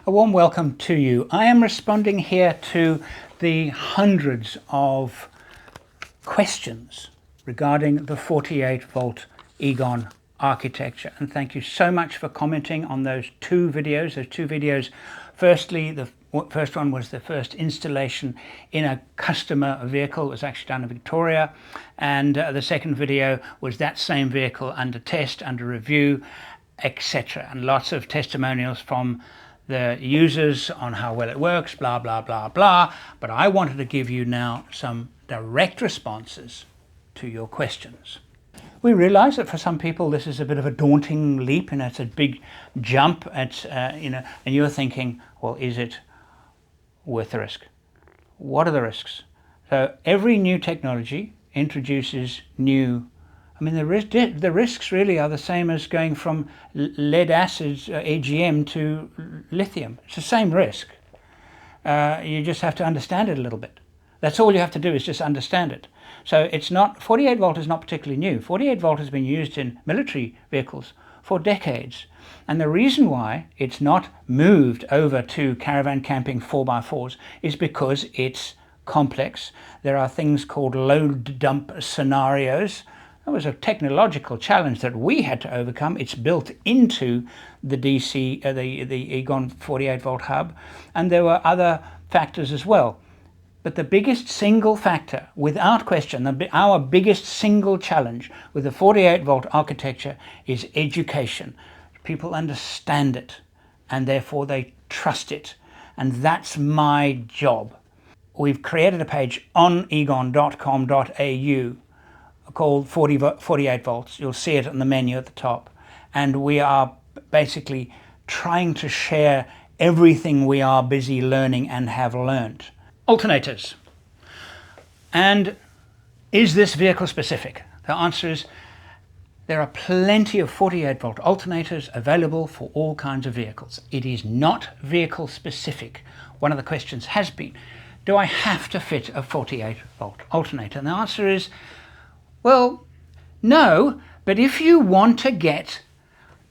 A warm welcome to you. I am responding here to the hundreds of questions regarding the 48 volt Egon architecture, and thank you so much for commenting on those two videos. Firstly, the first one was the first installation in a customer vehicle. It was actually done in Victoria, and the second video was that same vehicle under test, under review, etc., and lots of testimonials from the users on how well it works, blah blah blah blah. But I wanted to give you now some direct responses to your questions. We realize that for some people this is a bit of a daunting leap, and it's a big jump. It's and you're thinking, well, is it worth the risk? What are the risks? So every new technology introduces new, the risks really are the same as going from lead acid, AGM, to lithium. It's the same risk. You just have to understand it a little bit. That's all you have to do, is just understand it. So it's not, 48 volt is not particularly new. 48 volt has been used in military vehicles for decades. And the reason why it's not moved over to caravan camping 4x4s is because it's complex. There are things called load dump scenarios. That was a technological challenge that we had to overcome. It's built into the DC, the Egon 48 volt hub, and there were other factors as well. But the biggest single factor, without question, our biggest single challenge with the 48 volt architecture is education. People understand it, and therefore they trust it, and that's my job. We've created a page on egon.com.au called 48 volts. You'll see it in the menu at the top, and we are basically trying to share everything we are busy learning and have learned. Alternators. And is this vehicle specific? The answer is there are plenty of 48 volt alternators available for all kinds of vehicles. It is not vehicle specific. One of the questions has been, do I have to fit a 48 volt alternator? And the answer is, well, no, but if you want to get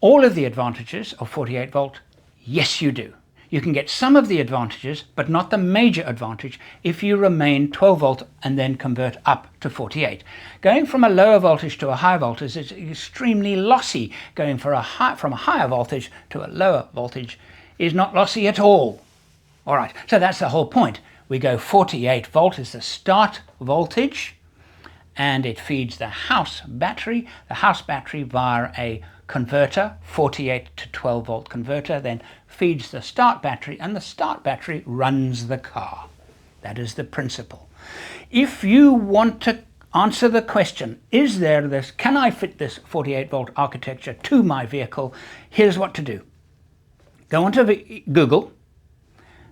all of the advantages of 48 volt, yes you do. You can get some of the advantages, but not the major advantage, if you remain 12 volt and then convert up to 48. Going from a lower voltage to a higher voltage is extremely lossy. Going from a higher voltage to a lower voltage is not lossy at all. All right, so that's the whole point. We go 48 volt is the start voltage, and it feeds the house battery. The house battery via a converter, 48 to 12 volt converter, then feeds the start battery, and the start battery runs the car. That is the principle. If you want to answer the question, is there this, can I fit this 48 volt architecture to my vehicle? Here's what to do. Go onto Google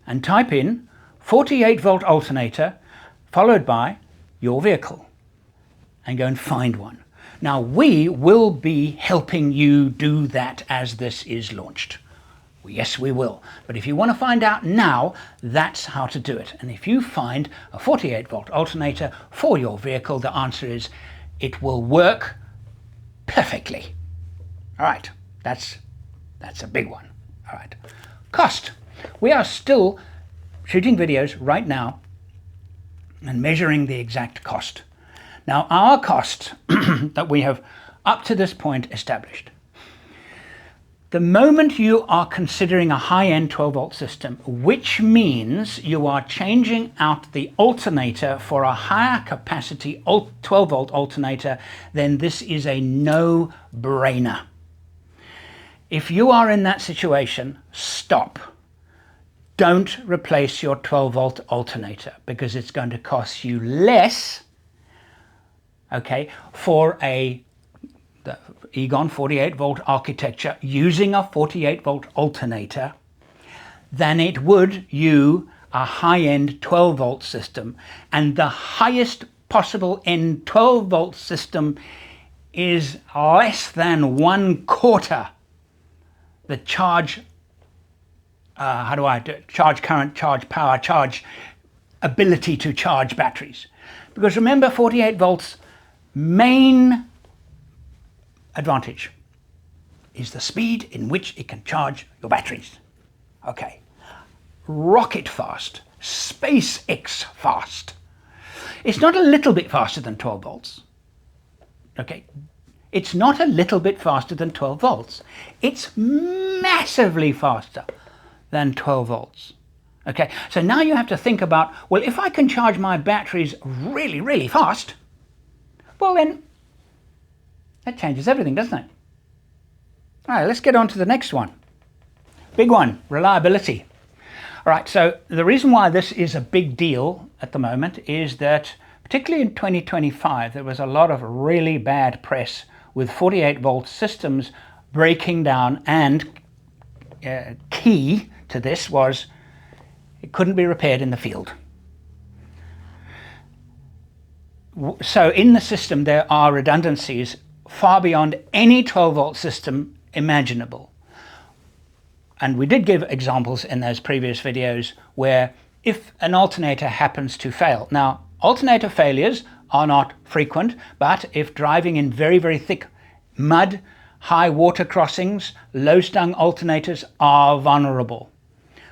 and type in 48 volt alternator followed by your vehicle, and go and find one. Now, we will be helping you do that as this is launched. Yes, we will. But if you want to find out now, that's how to do it. And if you find a 48 volt alternator for your vehicle, the answer is it will work perfectly. All right, that's a big one. All right, cost. We are still shooting videos right now and measuring the exact cost. Now, our cost that we have up to this point established, the moment you are considering a high-end 12 volt system, which means you are changing out the alternator for a higher capacity 12 volt alternator, then this is a no-brainer. If you are in that situation, stop. Don't replace your 12 volt alternator, because it's going to cost you less, okay, for the Egon 48 volt architecture using a 48 volt alternator than it would you a high-end 12 volt system. And the highest possible end 12 volt system is less than 1/4 the charge, charge current, charge power, charge ability to charge batteries. Because remember, 48 volts main advantage is the speed in which it can charge your batteries. Okay, rocket fast, SpaceX fast. It's not a little bit faster than 12 volts. Okay, it's not a little bit faster than 12 volts. It's massively faster than 12 volts. Okay, so now you have to think about, well, if I can charge my batteries really, really fast, well then, that changes everything, doesn't it? All right, let's get on to the next one. Big one, reliability. All right, so the reason why this is a big deal at the moment is that, particularly in 2025, there was a lot of really bad press with 48 volt systems breaking down, and key to this was it couldn't be repaired in the field. So in the system there are redundancies far beyond any 12 volt system imaginable. And we did give examples in those previous videos where if an alternator happens to fail. Now, alternator failures are not frequent, but if driving in very, very thick mud, high water crossings, low-stung alternators are vulnerable.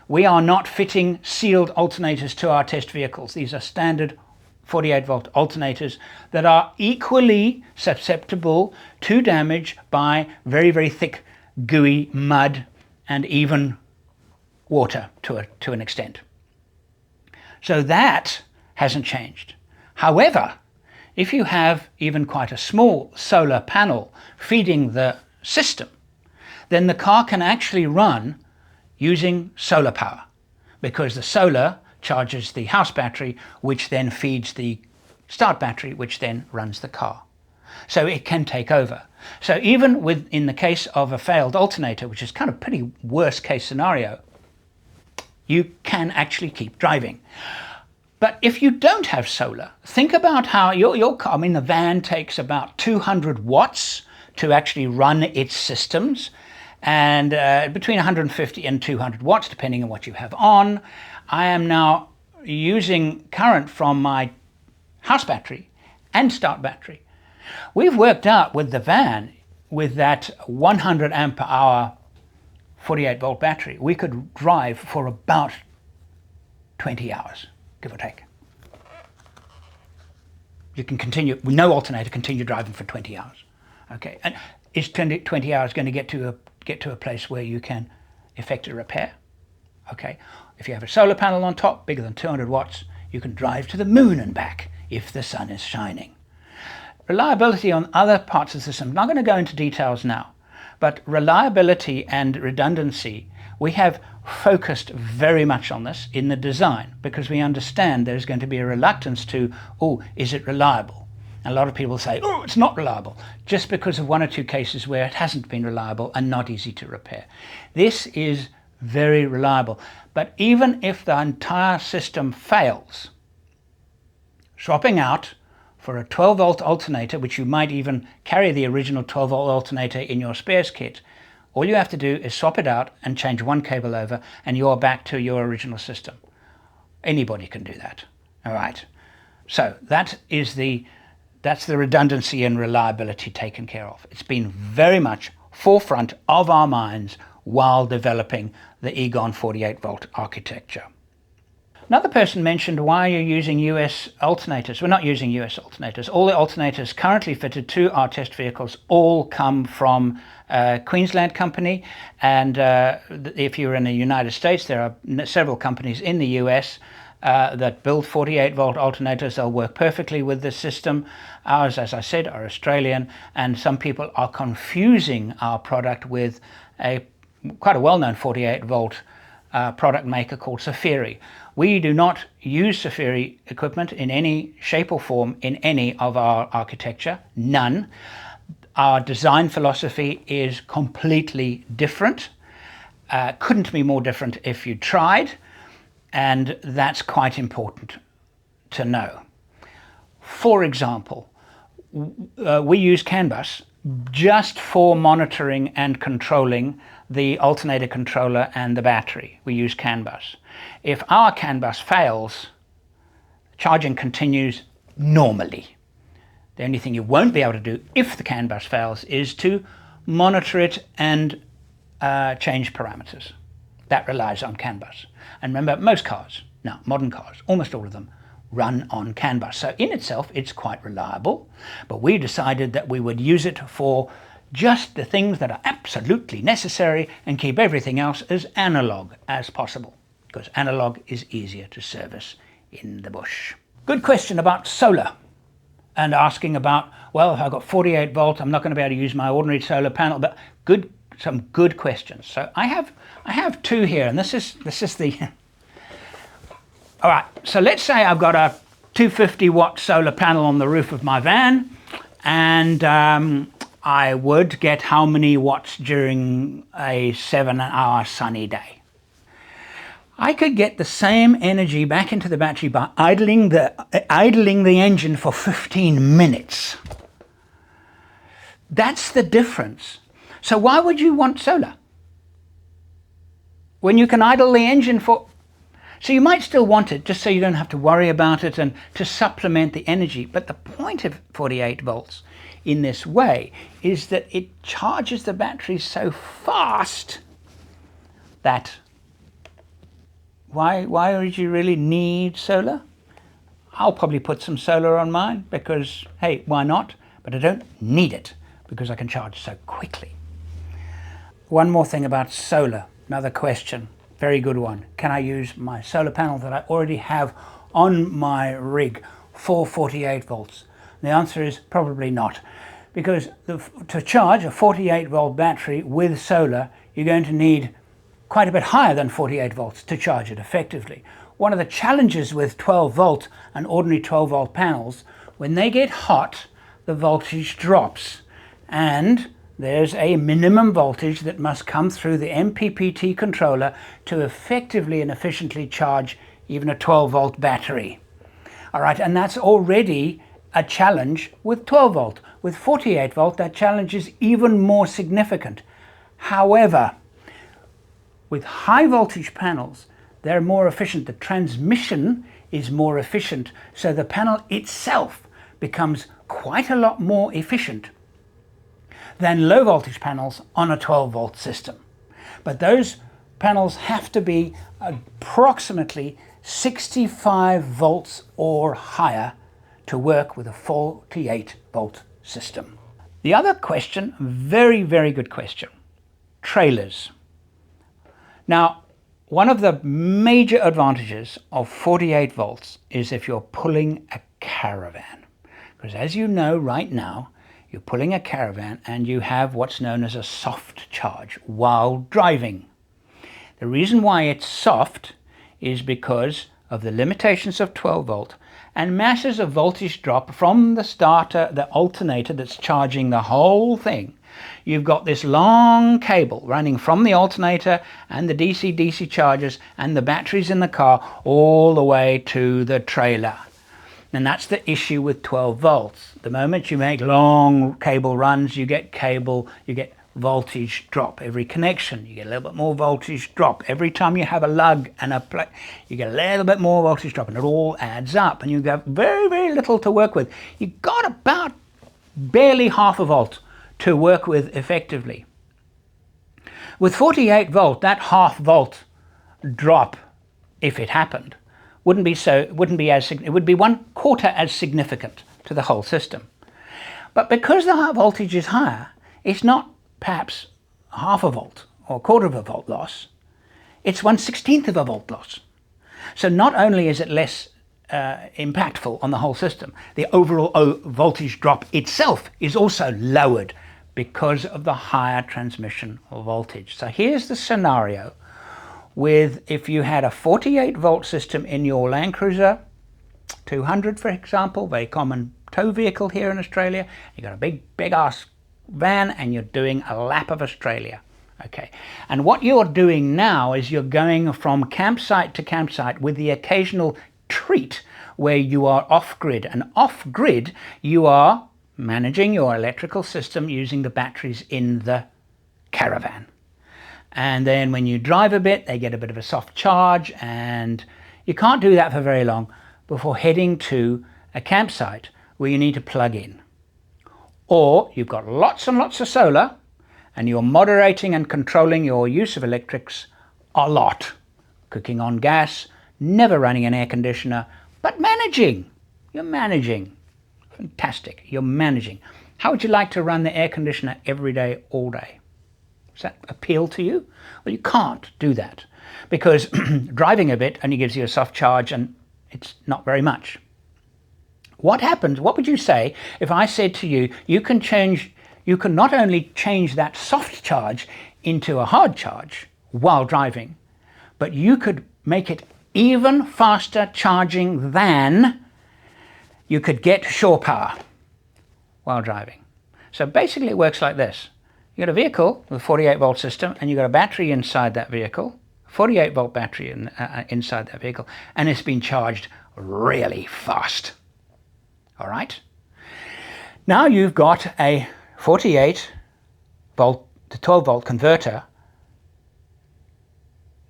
We are not fitting sealed alternators to our test vehicles. These are standard 48 volt alternators that are equally susceptible to damage by very, very thick, gooey mud and even water to an extent. So that hasn't changed. However, if you have even quite a small solar panel feeding the system, then the car can actually run using solar power, because the solar charges the house battery, which then feeds the start battery, which then runs the car. So it can take over. So even in the case of a failed alternator, which is kind of pretty worst case scenario, you can actually keep driving. But if you don't have solar, think about how your car, I mean, the van takes about 200 watts to actually run its systems, and between 150 and 200 watts, depending on what you have on. I am now using current from my house battery and start battery. We've worked out with the van, with that 100 amp hour 48 volt battery, we could drive for about 20 hours, give or take. You can continue, with no alternator, continue driving for 20 hours. Okay, and is 20 hours going to get to a place where you can effect a repair? Okay, if you have a solar panel on top, bigger than 200 watts, you can drive to the moon and back if the sun is shining. Reliability on other parts of the system, I'm not going to go into details now, but reliability and redundancy, we have focused very much on this in the design, because we understand there's going to be a reluctance to, oh, is it reliable? And a lot of people say, oh, it's not reliable, just because of one or two cases where it hasn't been reliable and not easy to repair. This is very reliable. But even if the entire system fails, swapping out for a 12 volt alternator, which you might even carry the original 12 volt alternator in your spares kit, all you have to do is swap it out and change one cable over and you're back to your original system. Anybody can do that. All right. So that's the redundancy and reliability taken care of. It's been very much forefront of our minds while developing the Egon 48 volt architecture. Another person mentioned, why are you using US alternators? We're not using US alternators. All the alternators currently fitted to our test vehicles all come from Queensland company, and if you're in the United States, there are several companies in the US that build 48 volt alternators. They'll work perfectly with this system. Ours, as I said, are Australian, and some people are confusing our product with quite a well-known 48 volt product maker called Safiri. We do not use Safiri equipment in any shape or form in any of our architecture, none. Our design philosophy is completely different. Couldn't be more different if you tried, and that's quite important to know. For example, we use CAN bus just for monitoring and controlling the alternator controller and the battery. We use CAN bus. If our CAN bus fails, charging continues normally. The only thing you won't be able to do if the CAN bus fails is to monitor it and change parameters. that relies on CAN bus. And remember, most cars, now modern cars, almost all of them, run on CAN bus. So in itself, it's quite reliable, but we decided that we would use it for just the things that are absolutely necessary and keep everything else as analog as possible, because analog is easier to service in the bush. Good question about solar, and asking about, well, if I've got 48 volt, I'm not going to be able to use my ordinary solar panel, but some good questions. So I have two here, and this is the all right, so let's say I've got a 250 watt solar panel on the roof of my van, and I would get how many watts during a 7-hour sunny day? I could get the same energy back into the battery by idling the engine for 15 minutes. That's the difference. So why would you want solar when you can idle the engine for... So you might still want it just so you don't have to worry about it and to supplement the energy. But the point of 48 volts in this way is that it charges the battery so fast that why would you really need solar? I'll probably put some solar on mine because, hey, why not? But I don't need it because I can charge so quickly. One more thing about solar, another question, very good one. Can I use my solar panel that I already have on my rig for 48 volts? The answer is probably not, because to charge a 48 volt battery with solar, you're going to need quite a bit higher than 48 volts to charge it effectively. One of the challenges with 12 volt and ordinary 12 volt panels, when they get hot, the voltage drops, and there's a minimum voltage that must come through the MPPT controller to effectively and efficiently charge even a 12 volt battery. All right, and that's already a challenge with 12 volt. With 48 volt, that challenge is even more significant. However, with high voltage panels, they're more efficient. The transmission is more efficient, so the panel itself becomes quite a lot more efficient than low voltage panels on a 12 volt system. But those panels have to be approximately 65 volts or higher to work with a 48 volt system. The other question, very, very good question, trailers. Now, one of the major advantages of 48 volts is if you're pulling a caravan. Because as you know right now, you're pulling a caravan and you have what's known as a soft charge while driving. The reason why it's soft is because of the limitations of 12 volt and masses of voltage drop from the starter, the alternator that's charging the whole thing. You've got this long cable running from the alternator and the DC-DC chargers and the batteries in the car all the way to the trailer. And that's the issue with 12 volts. The moment you make long cable runs, you get voltage drop. Every connection, you get a little bit more voltage drop. Every time you have a lug and a plug, you get a little bit more voltage drop, and it all adds up, and you have very, very little to work with. You've got about barely half a volt to work with effectively. With 48 volt, that half volt drop, if it happened, it would be 1/4 as significant to the whole system. But because the voltage is higher, it's not perhaps half a volt or a quarter of a volt loss, it's 1/16 of a volt loss. So not only is it less impactful on the whole system, the overall voltage drop itself is also lowered because of the higher transmission voltage. So here's the scenario with, if you had a 48 volt system in your Land Cruiser 200, for example, very common tow vehicle here in Australia. You got a big ass van and you're doing a lap of Australia. Okay, and what you're doing now is you're going from campsite to campsite with the occasional treat where you are off-grid. And off-grid, you are managing your electrical system using the batteries in the caravan. And then when you drive a bit, they get a bit of a soft charge, and you can't do that for very long before heading to a campsite where you need to plug in. Or you've got lots and lots of solar, and you're moderating and controlling your use of electrics a lot. Cooking on gas, never running an air conditioner, but managing. You're managing. Fantastic. You're managing. How would you like to run the air conditioner every day, all day? Does that appeal to you? Well, you can't do that because driving a bit only gives you a soft charge and it's not very much. What happens, what would you say if I said to you, you can not only change that soft charge into a hard charge while driving, but you could make it even faster charging than you could get shore power while driving. So basically it works like this. You got a vehicle with a 48 volt system and you got a battery inside that vehicle, 48 volt battery inside that vehicle, and it's been charged really fast. All right. Now you've got a 48 volt to 12 volt converter,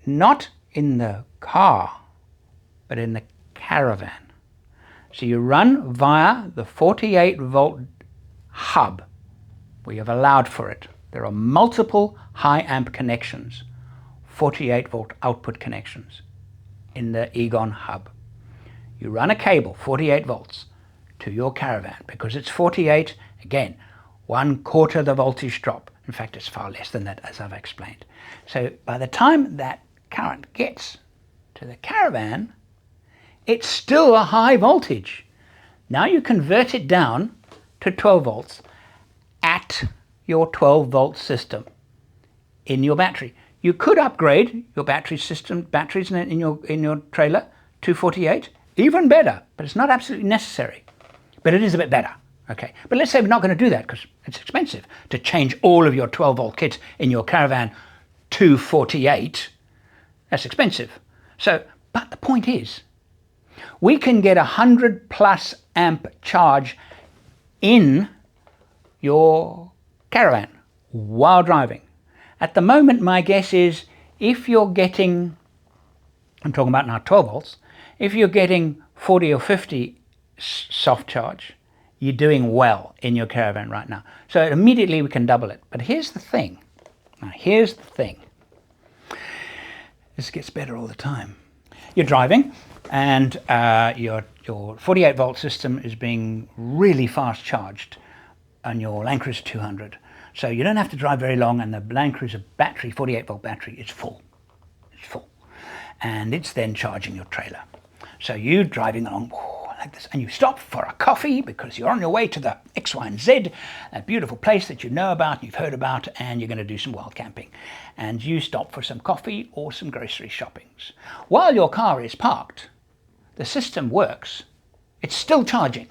not in the car, but in the caravan. So you run via the 48 volt hub. We have allowed for it. There are multiple high amp connections, 48 volt output connections in the Egon hub. You run a cable, 48 volts, to your caravan because it's 48, again, 1/4 the voltage drop. In fact, it's far less than that, as I've explained. So by the time that current gets to the caravan, it's still a high voltage. Now you convert it down to 12 volts at your 12 volt system in your battery. You could upgrade your batteries in your trailer to 48, even better, but it's not absolutely necessary. But it is a bit better, okay? But let's say we're not going to do that because it's expensive to change all of your 12 volt kits in your caravan to 48. That's expensive. So, but the point is, we can get 100+ amp charge in your caravan while driving. At the moment, my guess is if you're getting, I'm talking about now 12 volts, if you're getting 40 or 50 soft charge, you're doing well in your caravan right now. So immediately we can double it. But here's the thing. Now here's the thing. This gets better all the time. You're driving and your 48 volt system is being really fast charged on your Land Cruiser 200. So you don't have to drive very long and the Land Cruiser battery, 48 volt battery, is full. It's full. And it's then charging your trailer. So you're driving along like this and you stop for a coffee because you're on your way to the X, Y, and Z, a beautiful place that you know about, you've heard about, and you're going to do some wild camping. And you stop for some coffee or some grocery shoppings. While your car is parked, the system works. It's still charging,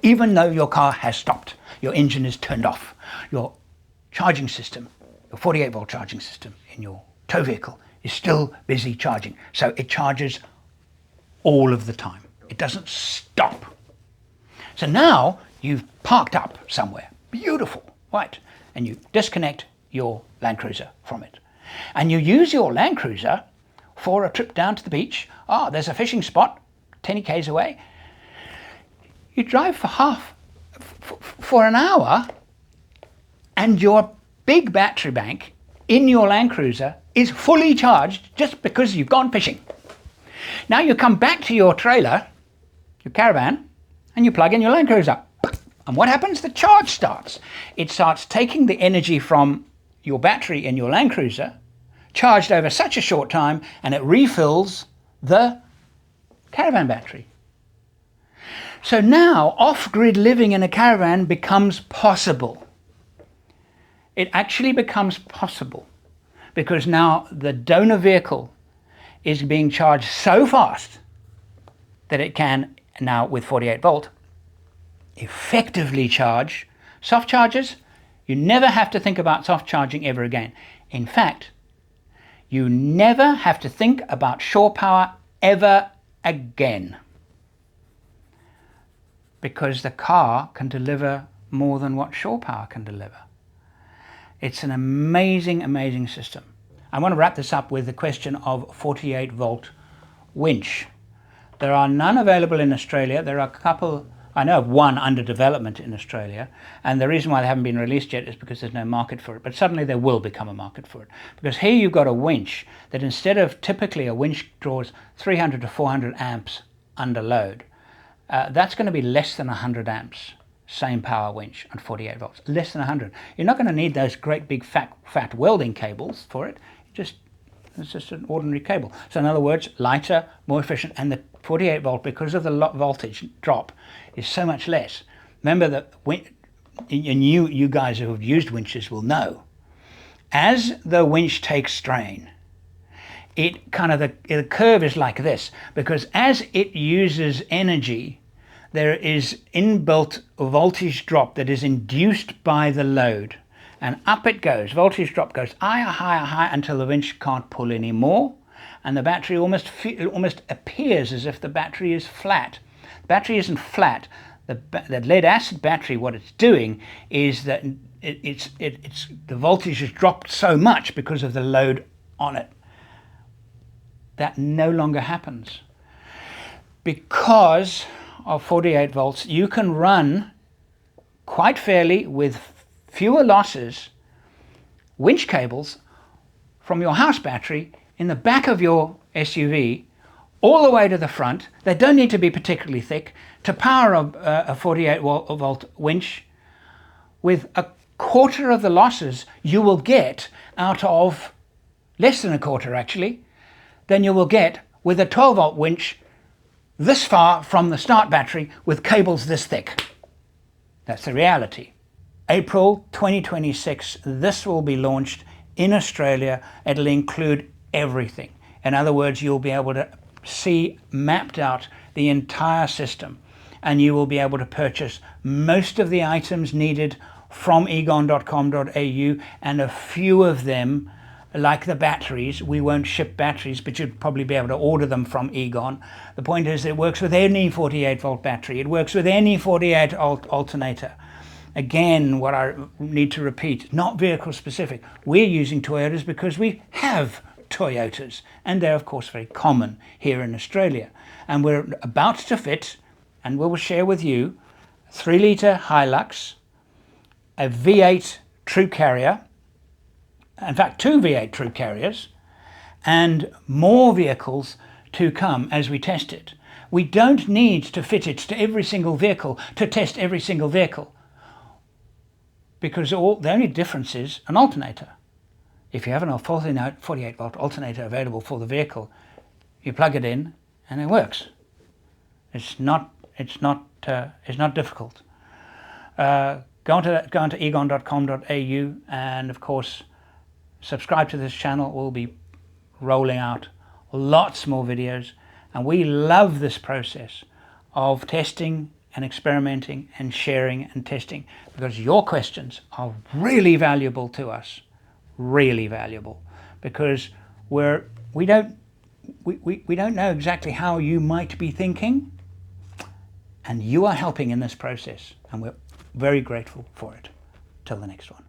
even though your car has stopped. Your engine is turned off. Your charging system, your 48 volt charging system in your tow vehicle is still busy charging. So it charges all of the time. It doesn't stop. So now you've parked up somewhere, beautiful, right? And you disconnect your Land Cruiser from it. And you use your Land Cruiser for a trip down to the beach. Oh, there's a fishing spot 10 k's away. You drive for an hour and your big battery bank in your Land Cruiser is fully charged just because you've gone fishing. Now you come back to your trailer, your caravan, and you plug in your Land Cruiser. And what happens? The charge starts. It starts taking the energy from your battery in your Land Cruiser, charged over such a short time, and it refills the caravan battery. So now off-grid living in a caravan becomes possible. It actually becomes possible because now the donor vehicle is being charged so fast that it can now, with 48 volt, effectively charge. Soft chargers, you never have to think about soft charging ever again. In fact, you never have to think about shore power ever again because the car can deliver more than what shore power can deliver. It's an amazing, amazing system. I want to wrap this up with the question of 48 volt winch. There are none available in Australia. There are a couple I know of one under development in Australia, and the reason why they haven't been released yet is because there's no market for it. But suddenly there will become a market for it. Because here you've got a winch that instead of typically a winch draws 300 to 400 amps under load, that's going to be less than 100 amps. Same power winch and 48 volts, less than 100. You're not going to need those great big fat welding cables for it. It's just an ordinary cable. So in other words, lighter, more efficient, and the 48 volt, because of the voltage drop, is so much less. Remember that, and you guys who have used winches will know, as the winch takes strain, it kind of the curve is like this, because as it uses energy, there is inbuilt voltage drop that is induced by the load. And up it goes, voltage drop goes higher, higher, higher until the winch can't pull anymore, and the battery almost appears as if the battery is flat. The battery isn't flat. The lead acid battery, what it's doing is that the voltage has dropped so much because of the load on it. That no longer happens. Because of 48 volts, you can run quite fairly with fewer losses winch cables from your house battery in the back of your SUV all the way to the front. They don't need to be particularly thick to power a 48 volt winch with a quarter of the losses you will get out of, less than a quarter actually, than you will get with a 12 volt winch this far from the start battery with cables this thick. That's the reality. April 2026, this will be launched in Australia. It'll include everything. In other words, you'll be able to see mapped out the entire system, and you will be able to purchase most of the items needed from egon.com.au, and a few of them, like the batteries, we won't ship batteries, but you'd probably be able to order them from Egon. The point is, it works with any 48 volt battery. It works with any 48 alternator. Again, what I need to repeat, not vehicle specific. We're using Toyotas because we have Toyotas, and they're of course very common here in Australia. And we're about to fit, and we will share with you, 3 litre Hilux, a V8 True Carrier, in fact 2 V8 True Carriers, and more vehicles to come as we test it. We don't need to fit it to every single vehicle to test every single vehicle, because the only difference is an alternator. If you have a 48 volt alternator available for the vehicle, you plug it in and it works. It's not difficult. Go on to egon.com.au, and of course subscribe to this channel. We'll be rolling out lots more videos, and we love this process of testing and experimenting and sharing and testing, because your questions are really valuable to us, really valuable, because we don't know exactly how you might be thinking, and you are helping in this process, and we're very grateful for it. Till the next one.